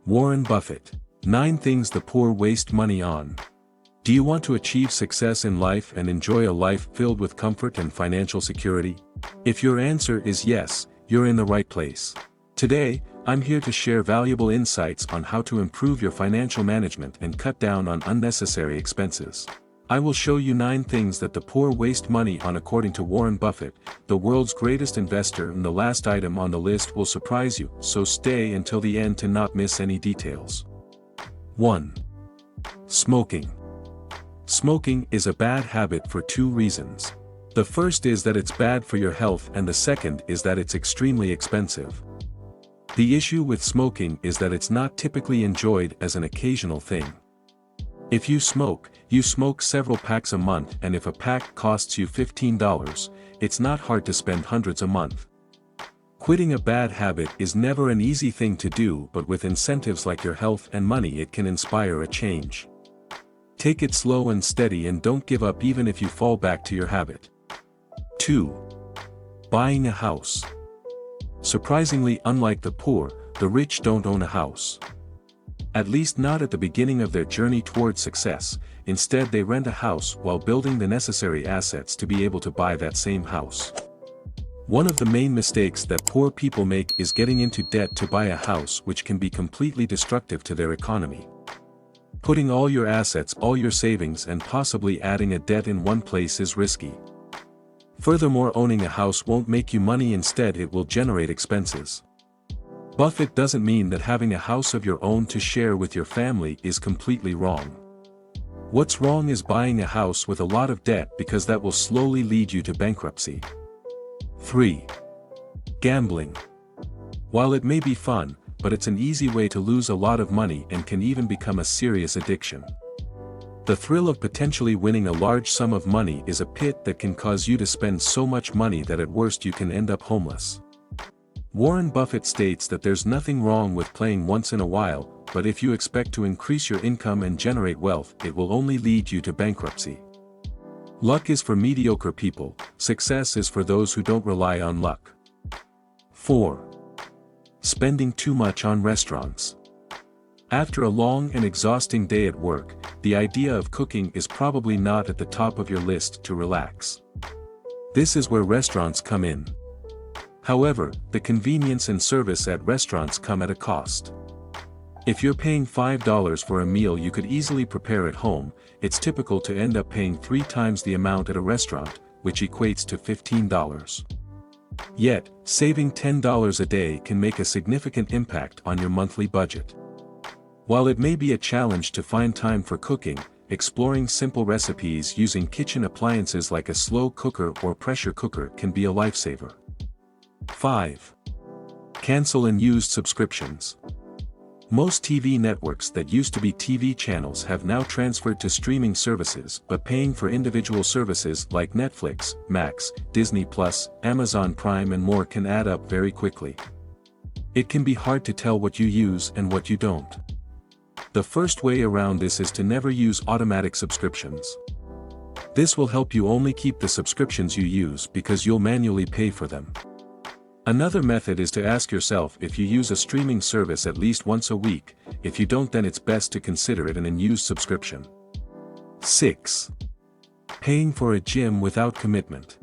Warren Buffett. 9 things the poor waste money on. Do you want to achieve success in life and enjoy a life filled with comfort and financial security? If your answer is yes, you're in the right place. Today, I'm here to share valuable insights on how to improve your financial management and cut down on unnecessary expenses. I will show you 9 things that the poor waste money on according to Warren Buffett, the world's greatest investor, and the last item on the list will surprise you, so stay until the end to not miss any details. 1. Smoking. Smoking is a bad habit for 2 reasons. The first is that it's bad for your health, and the second is that it's extremely expensive. The issue with smoking is that it's not typically enjoyed as an occasional thing. If you smoke several packs a month, and if a pack costs you $15, it's not hard to spend hundreds a month. Quitting a bad habit is never an easy thing to do, but with incentives like your health and money it can inspire a change. Take it slow and steady and don't give up even if you fall back to your habit. 2. Buying a house. Surprisingly, unlike the poor, the rich don't own a house. At least not at the beginning of their journey towards success. Instead, they rent a house while building the necessary assets to be able to buy that same house. One of the main mistakes that poor people make is getting into debt to buy a house, which can be completely destructive to their economy. Putting all your assets, all your savings, and possibly adding a debt in one place is risky. Furthermore, owning a house won't make you money, instead it will generate expenses. Buffett doesn't mean that having a house of your own to share with your family is completely wrong. What's wrong is buying a house with a lot of debt, because that will slowly lead you to bankruptcy. 3. Gambling. While it may be fun, but it's an easy way to lose a lot of money and can even become a serious addiction. The thrill of potentially winning a large sum of money is a pit that can cause you to spend so much money that at worst you can end up homeless. Warren Buffett states that there's nothing wrong with playing once in a while, but if you expect to increase your income and generate wealth, it will only lead you to bankruptcy. Luck is for mediocre people, success is for those who don't rely on luck. 4. Spending too much on restaurants. After a long and exhausting day at work, the idea of cooking is probably not at the top of your list to relax. This is where restaurants come in. However, the convenience and service at restaurants come at a cost. If you're paying $5 for a meal you could easily prepare at home, it's typical to end up paying 3 times the amount at a restaurant, which equates to $15. Yet, saving $10 a day can make a significant impact on your monthly budget. While it may be a challenge to find time for cooking, exploring simple recipes using kitchen appliances like a slow cooker or pressure cooker can be a lifesaver. 5. Cancel unused subscriptions. Most TV networks that used to be TV channels have now transferred to streaming services, but paying for individual services like Netflix, Max, Disney+, Amazon Prime and more can add up very quickly. It can be hard to tell what you use and what you don't. The first way around this is to never use automatic subscriptions. This will help you only keep the subscriptions you use because you'll manually pay for them. Another method is to ask yourself if you use a streaming service at least once a week. If you don't, then it's best to consider it an unused subscription. 6. Paying for a gym without commitment.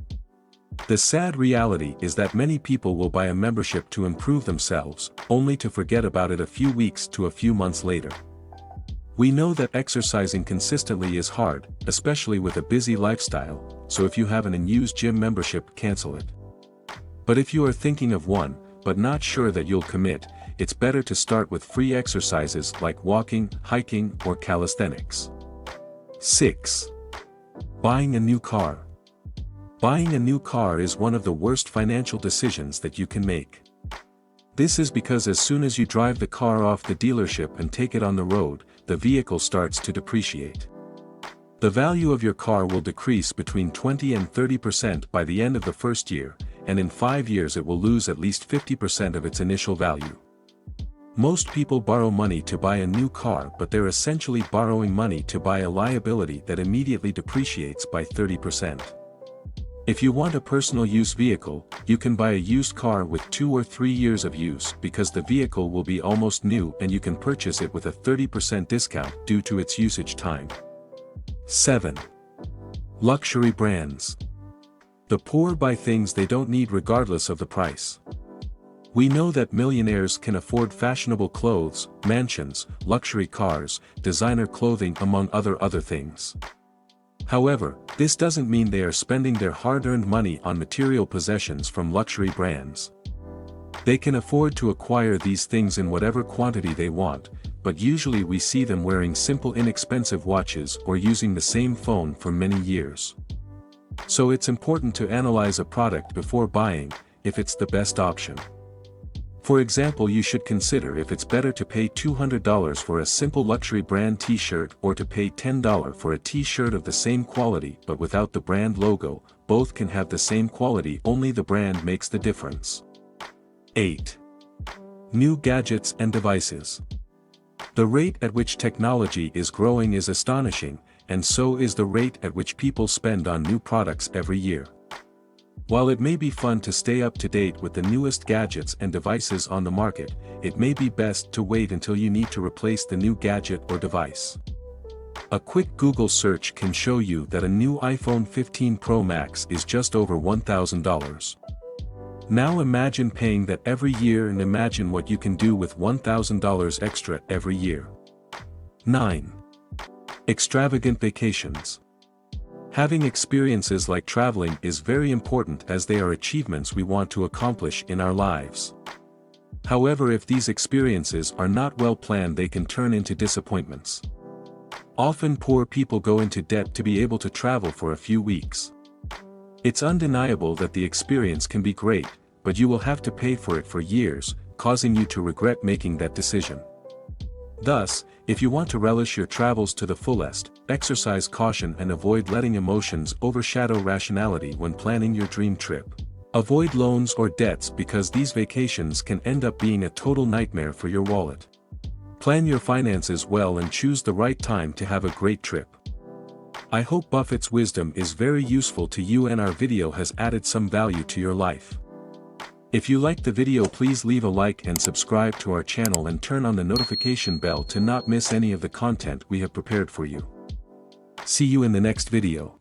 The sad reality is that many people will buy a membership to improve themselves, only to forget about it a few weeks to a few months later. We know that exercising consistently is hard, especially with a busy lifestyle, so if you have an unused gym membership, cancel it. But if you are thinking of one, but not sure that you'll commit, it's better to start with free exercises like walking, hiking, or calisthenics. 6. Buying a new car. Buying a new car is one of the worst financial decisions that you can make. This is because as soon as you drive the car off the dealership and take it on the road, the vehicle starts to depreciate. The value of your car will decrease between 20 and 30% by the end of the first year, and in 5 years it will lose at least 50% of its initial value. Most people borrow money to buy a new car, but they're essentially borrowing money to buy a liability that immediately depreciates by 30%. If you want a personal use vehicle, you can buy a used car with 2 or 3 years of use because the vehicle will be almost new and you can purchase it with a 30% discount due to its usage time. 7. Luxury brands. The poor buy things they don't need regardless of the price. We know that millionaires can afford fashionable clothes, mansions, luxury cars, designer clothing among other things. However, this doesn't mean they are spending their hard-earned money on material possessions from luxury brands. They can afford to acquire these things in whatever quantity they want, but usually we see them wearing simple inexpensive watches or using the same phone for many years. So it's important to analyze a product before buying, if it's the best option. For example, you should consider if it's better to pay $200 for a simple luxury brand t-shirt or to pay $10 for a t-shirt of the same quality but without the brand logo. Both can have the same quality, only the brand makes the difference. 8. New gadgets and devices. The rate at which technology is growing is astonishing, and so is the rate at which people spend on new products every year. While it may be fun to stay up to date with the newest gadgets and devices on the market, it may be best to wait until you need to replace the new gadget or device. A quick Google search can show you that a new iPhone 15 Pro Max is just over $1,000. Now imagine paying that every year and imagine what you can do with $1,000 extra every year. 9. Extravagant vacations. Having experiences like traveling is very important as they are achievements we want to accomplish in our lives. However, if these experiences are not well planned, they can turn into disappointments. Often poor people go into debt to be able to travel for a few weeks. It's undeniable that the experience can be great, but you will have to pay for it for years, causing you to regret making that decision. Thus, if you want to relish your travels to the fullest, exercise caution and avoid letting emotions overshadow rationality when planning your dream trip. Avoid loans or debts because these vacations can end up being a total nightmare for your wallet. Plan your finances well and choose the right time to have a great trip. I hope Buffett's wisdom is very useful to you and our video has added some value to your life. If you liked the video, please leave a like and subscribe to our channel and turn on the notification bell to not miss any of the content we have prepared for you. See you in the next video.